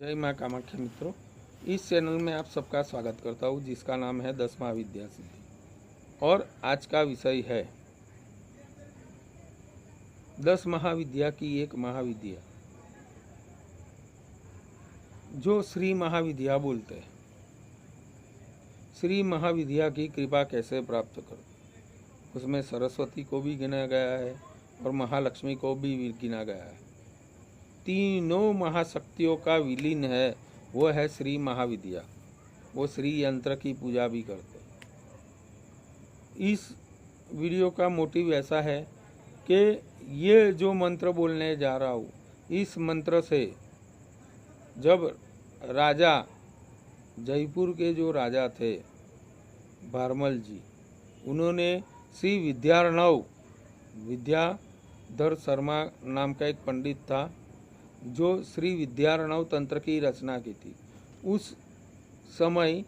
जय माँ कामाख्या मित्रों, इस चैनल में आप सबका स्वागत करता हूँ जिसका नाम है 10 महाविद्या सिद्धि। और आज का विषय है 10 महाविद्या की एक महाविद्या जो श्री महाविद्या बोलते हैं। श्री महाविद्या की कृपा कैसे प्राप्त करो, उसमें सरस्वती को भी गिना गया है और महालक्ष्मी को भी गिना गया है। तीनों महाशक्तियों का विलीन है, वो है श्री महाविद्या। वो श्री यंत्र की पूजा भी करते हैं। इस वीडियो का मोटिव ऐसा है कि ये जो मंत्र बोलने जा रहा हूँ, इस मंत्र से जब राजा जयपुर के जो राजा थे भारमल जी, उन्होंने श्री विद्यार्णव, विद्याधर शर्मा नाम का एक पंडित था जो श्री विद्यार्णव तंत्र की रचना की थी। उस समय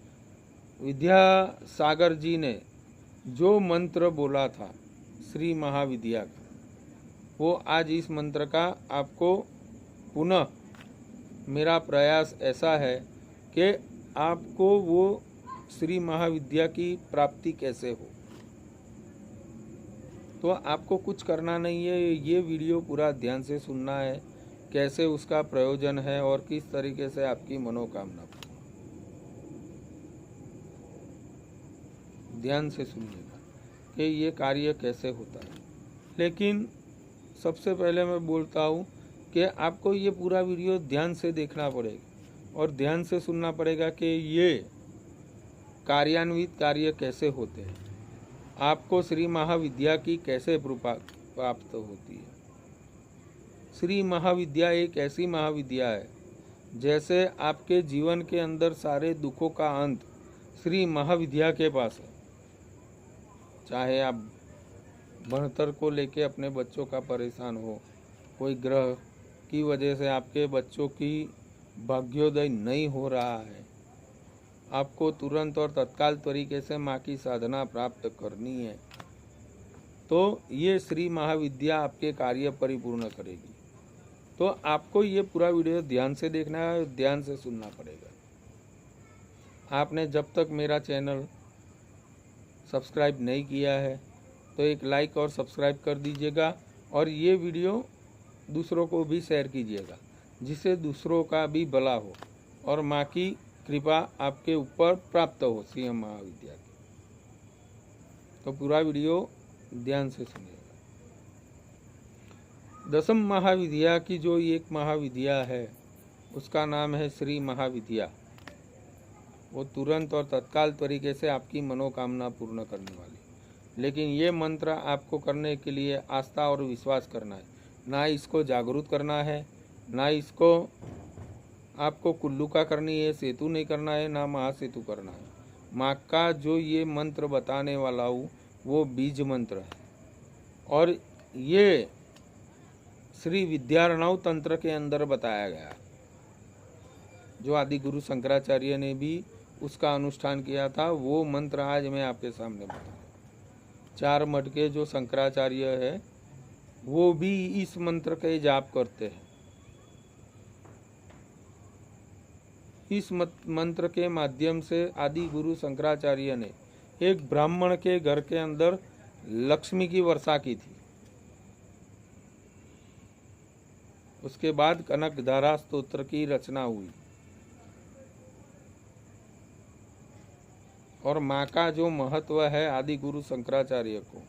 विद्यासागर जी ने जो मंत्र बोला था श्री महाविद्या का, वो आज इस मंत्र का आपको पुनः मेरा प्रयास ऐसा है कि आपको वो श्री महाविद्या की प्राप्ति कैसे हो। तो आपको कुछ करना नहीं है, ये वीडियो पूरा ध्यान से सुनना है, कैसे उसका प्रयोजन है और किस तरीके से आपकी मनोकामना। ध्यान से सुनिएगा कि ये कार्य कैसे होता है। लेकिन सबसे पहले मैं बोलता हूँ कि आपको ये पूरा वीडियो ध्यान से देखना पड़ेगा और ध्यान से सुनना पड़ेगा कि ये कार्यान्वित कार्य कैसे होते हैं, आपको श्री महाविद्या की कैसे प्राप्त होती है। श्री महाविद्या एक ऐसी महाविद्या है जैसे आपके जीवन के अंदर सारे दुखों का अंत श्री महाविद्या के पास है। चाहे आप बढ़तर को लेके अपने बच्चों का परेशान हो, कोई ग्रह की वजह से आपके बच्चों की भाग्योदय नहीं हो रहा है, आपको तुरंत और तत्काल तरीके से माँ की साधना प्राप्त करनी है, तो ये श्री महाविद्या आपके कार्य परिपूर्ण करेगी। तो आपको ये पूरा वीडियो ध्यान से देखना है, ध्यान से सुनना पड़ेगा। आपने जब तक मेरा चैनल सब्सक्राइब नहीं किया है तो एक लाइक और सब्सक्राइब कर दीजिएगा और ये वीडियो दूसरों को भी शेयर कीजिएगा, जिससे दूसरों का भी भला हो और माँ की कृपा आपके ऊपर प्राप्त हो श्री महाविद्या की। तो पूरा वीडियो ध्यान से सुनिएगा। दसम महाविद्या की जो एक महाविद्या है उसका नाम है श्री महाविद्या। वो तुरंत और तत्काल तरीके से आपकी मनोकामना पूर्ण करने वाली। लेकिन ये मंत्र आपको करने के लिए आस्था और विश्वास करना है, ना इसको जागरूक करना है, ना इसको आपको कुल्लू का करनी है, सेतु नहीं करना है, ना महासेतु करना है। माँ का जो ये मंत्र बताने वाला हूँ वो बीज मंत्र है और ये श्री विद्यार्णव तंत्र के अंदर बताया गया, जो आदि गुरु शंकराचार्य ने भी उसका अनुष्ठान किया था। वो मंत्र आज मैं आपके सामने बताऊँ। 4 मठ के जो शंकराचार्य है वो भी इस मंत्र के जाप करते हैं। इस मंत्र के माध्यम से आदि गुरु शंकराचार्य ने एक ब्राह्मण के घर के अंदर लक्ष्मी की वर्षा की थी। उसके बाद कनकधारा स्तोत्र की रचना हुई और माँ का जो महत्व है आदि गुरु शंकराचार्य को,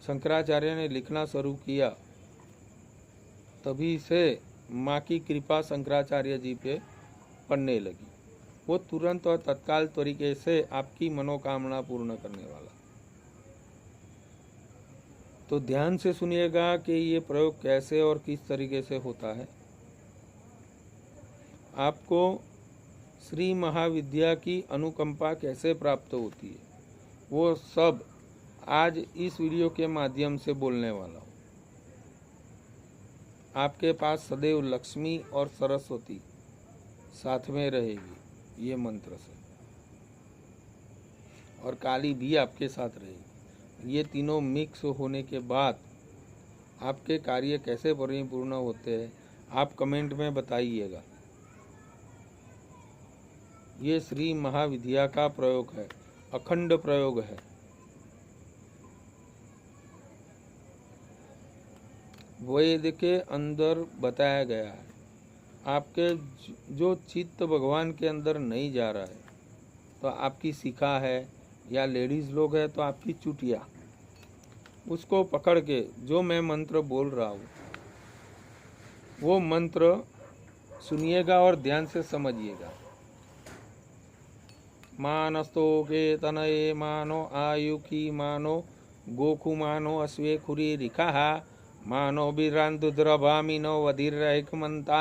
शंकराचार्य ने लिखना शुरू किया, तभी से माँ की कृपा शंकराचार्य जी पे पड़ने लगी। वो तुरंत और तत्काल तरीके से आपकी मनोकामना पूर्ण करने वाला। तो ध्यान से सुनिएगा कि ये प्रयोग कैसे और किस तरीके से होता है। आपको श्री महाविद्या की अनुकंपा कैसे प्राप्त होती है, वो सब आज इस वीडियो के माध्यम से बोलने वाला हूँ। आपके पास सदैव लक्ष्मी और सरस्वती साथ में रहेगी ये मंत्र से, और काली भी आपके साथ रहेगी। ये तीनों मिक्स होने के बाद आपके कार्य कैसे परिपूर्ण होते हैं, आप कमेंट में बताइएगा। ये श्री महाविद्या का प्रयोग है, अखंड प्रयोग है। वेद के अंदर बताया गया है। आपके जो चित्त भगवान के अंदर नहीं जा रहा है तो आपकी शिखा है या लेडीज लोग है तो आपकी चुटिया, उसको पकड़ के जो मैं मंत्र बोल रहा हूँ वो मंत्र सुनिएगा और ध्यान से समझिएगा। मानस्तो के तनये मानो आयुखी मानो गोखु मानो अश्वे खुरी रिखा मानो बिरांतु द्रभामिनो वधिरहिकमंता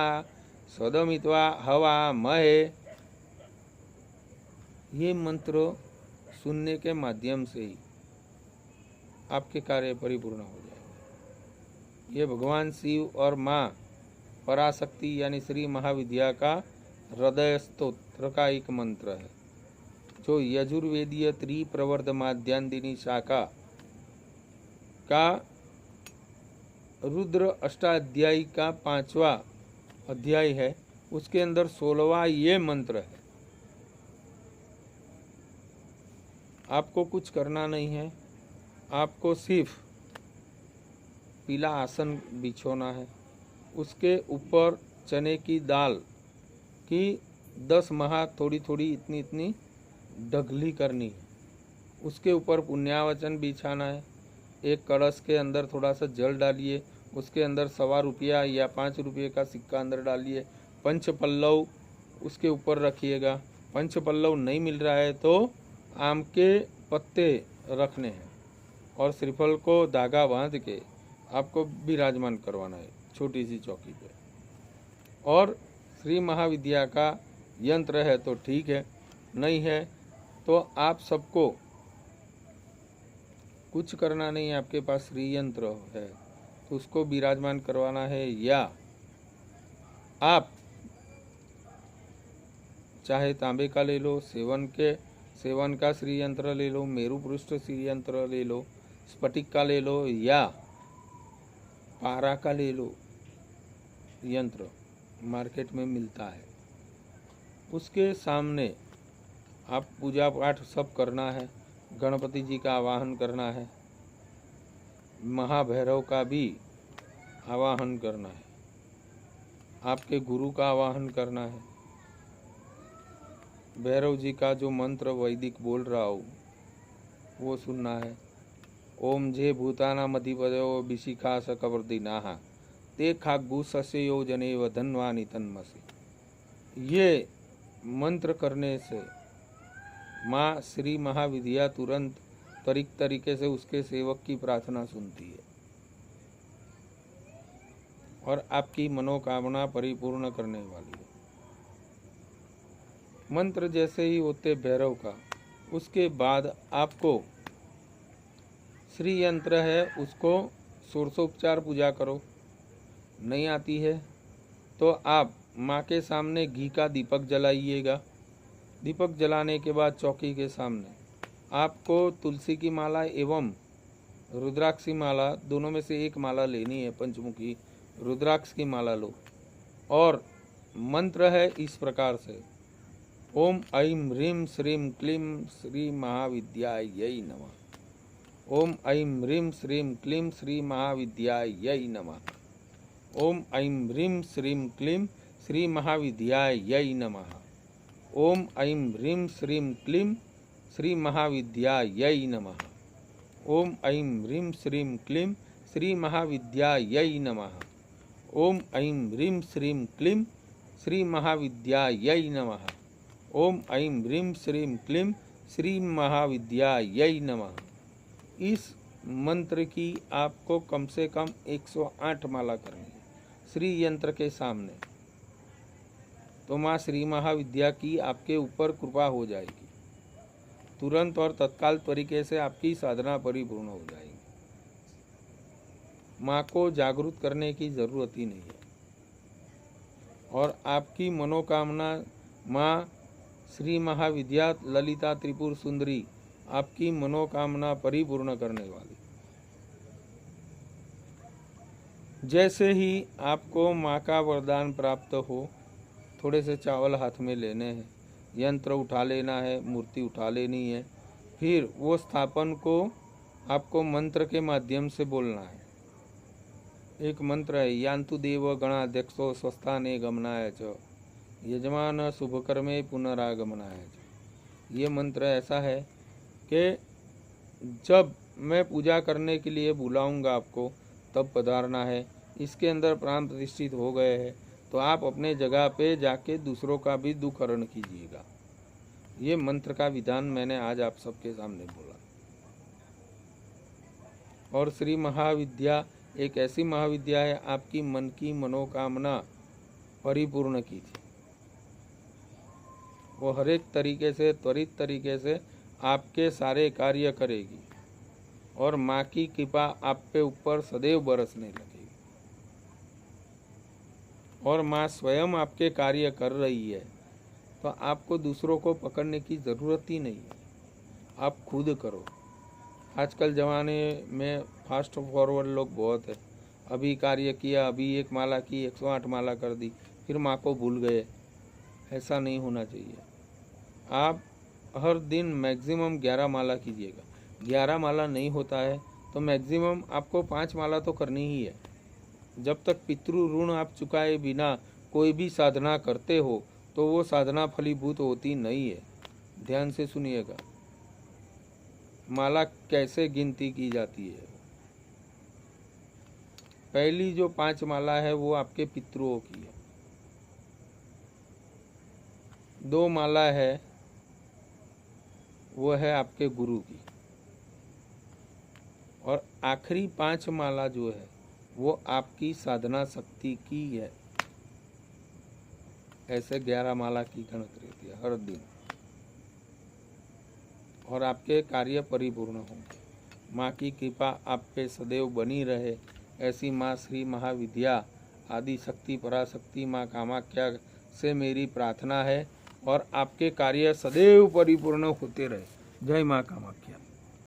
सदमित्वा हवा महे। ये मंत्र सुनने के माध्यम से ही आपके कार्य परिपूर्ण हो जाएंगे। ये भगवान शिव और माँ पराशक्ति यानी श्री महाविद्या का हृदय स्तोत्र का एक मंत्र है, जो यजुर्वेदीय त्रिप्रवर्ध माध्यान्दिनी शाखा का रुद्र अष्टाध्यायी का 5वां अध्याय है। उसके अंदर 16वां ये मंत्र है। आपको कुछ करना नहीं है, आपको सिर्फ पीला आसन बिछोना है, उसके ऊपर चने की दाल की 10 माह थोड़ी थोड़ी इतनी इतनी ढगली करनी है, उसके ऊपर पुण्यावचन बिछाना है। एक कलश के अंदर थोड़ा सा जल डालिए, उसके अंदर 1.25 रुपया या 5 रुपये का सिक्का अंदर डालिए। पंचपल्लव उसके ऊपर रखिएगा। पंचपल्लव नहीं मिल रहा है तो आम के पत्ते रखने हैं और श्रीफल को धागा बांध के आपको विराजमान करवाना है छोटी सी चौकी पे। और श्री महाविद्या का यंत्र है तो ठीक है, नहीं है तो आप सबको कुछ करना नहीं है। आपके पास श्री यंत्र है तो उसको विराजमान करवाना है, या आप चाहे तांबे का ले लो, सेवन का श्री यंत्र ले लो, मेरु पृष्ठ श्री यंत्र ले लो, स्फटिक का ले लो या पारा का ले लो। यंत्र मार्केट में मिलता है। उसके सामने आप पूजा पाठ सब करना है। गणपति जी का आवाहन करना है, महाभैरव का भी आवाहन करना है, आपके गुरु का आवाहन करना है। भैरव जी का जो मंत्र वैदिक बोल रहा हूँ वो सुनना है। ओम जे भूतानाम अधिपतयो विशिखा सकवर्दिनाः ते खाग्गु सस्यो जनेव धन्वानि तन्मसि। ये मंत्र करने से माँ श्री महाविद्या तुरंत त्वरित तरीके से उसके सेवक की प्रार्थना सुनती है और आपकी मनोकामना परिपूर्ण करने वाली है। मंत्र जैसे ही होते भैरव का, उसके बाद आपको श्री यंत्र है उसको षोडशोपचार पूजा करो। नहीं आती है तो आप माँ के सामने घी का दीपक जलाइएगा। दीपक जलाने के बाद चौकी के सामने आपको तुलसी की माला एवं रुद्राक्षी माला, दोनों में से एक माला लेनी है। पंचमुखी रुद्राक्ष की माला लो और मंत्र है इस प्रकार से, ओम ऐं ह्रीं श्रीं क्लीं श्री महाविद्यायै नमः। ओम ऐं ह्रीं श्रीं क्लीं श्री महाविद्यायै नमः। ओम ऐं ह्रीं श्रीं क्लीं श्री महाविद्यायै नमः। ओम ऐं ह्रीं श्रीं क्लीं श्री महाविद्यायै नमः। ओम ऐं ह्रीं श्रीं क्लीं श्री महाविद्यायै नमः। ओम ऐं ह्रीं श्रीं क्लीं श्री महाविद्यायै नमः। ओम ऐं ह्रीं श्रीं क्लीं श्री महाविद्यायै नमः। इस मंत्र की आपको कम से कम 108 माला करनी है श्री यंत्र के सामने, तो माँ श्री महाविद्या की आपके ऊपर कृपा हो जाएगी। तुरंत और तत्काल तरीके से आपकी साधना परिपूर्ण हो जाएगी। माँ को जागरूक करने की जरूरत ही नहीं है और आपकी मनोकामना माँ श्री महाविद्या ललिता त्रिपुर सुंदरी आपकी मनोकामना परिपूर्ण करने वाली। जैसे ही आपको माँ का वरदान प्राप्त हो, थोड़े से चावल हाथ में लेने हैं, यंत्र उठा लेना है, मूर्ति उठा लेनी है। फिर वो स्थापन को आपको मंत्र के माध्यम से बोलना है। एक मंत्र है, यान्तु देव गणाध्यक्षो स्वस्थाने गमनाय च यजमान शुभकर्मे पुनरागमनाय च। ये मंत्र ऐसा है कि जब मैं पूजा करने के लिए बुलाऊंगा आपको तब पधारना है। इसके अंदर प्राण प्रतिष्ठित हो गए हैं तो आप अपने जगह पे जाके दूसरों का भी दुख हरण कीजिएगा। ये मंत्र का विधान मैंने आज आप सबके सामने बोला। और श्री महाविद्या एक ऐसी महाविद्या है, आपकी मन की मनोकामना परिपूर्ण की थी। वो हर एक तरीके से, त्वरित तरीके से आपके सारे कार्य करेगी और माँ की कृपा आप पे ऊपर सदैव बरसने लगेगी। और माँ स्वयं आपके कार्य कर रही है तो आपको दूसरों को पकड़ने की ज़रूरत ही नहीं है, आप खुद करो। आजकल ज़माने में फास्ट फॉरवर्ड लोग बहुत है। अभी कार्य किया, अभी 1 माला की, 108 माला कर दी, फिर माँ को भूल गए। ऐसा नहीं होना चाहिए। आप हर दिन मैक्सिमम 11 माला कीजिएगा। 11 माला नहीं होता है तो मैक्सिमम आपको 5 माला तो करनी ही है। जब तक पितृ ऋण आप चुकाए बिना कोई भी साधना करते हो तो वो साधना फलीभूत होती नहीं है। ध्यान से सुनिएगा, माला कैसे गिनती की जाती है। पहली जो 5 माला है वो आपके पितरों की है, 2 माला है वो है आपके गुरु की, और आखिरी 5 माला जो है वो आपकी साधना शक्ति की है। ऐसे 11 माला की गणना रहती है हर दिन, और आपके कार्य परिपूर्ण होंगे। माँ की कृपा आप पे सदैव बनी रहे, ऐसी माँ श्री महाविद्या आदि शक्ति पराशक्ति माँ कामाख्या से मेरी प्रार्थना है, और आपके कार्य सदैव परिपूर्ण होते रहे। जय माँ कामाख्या।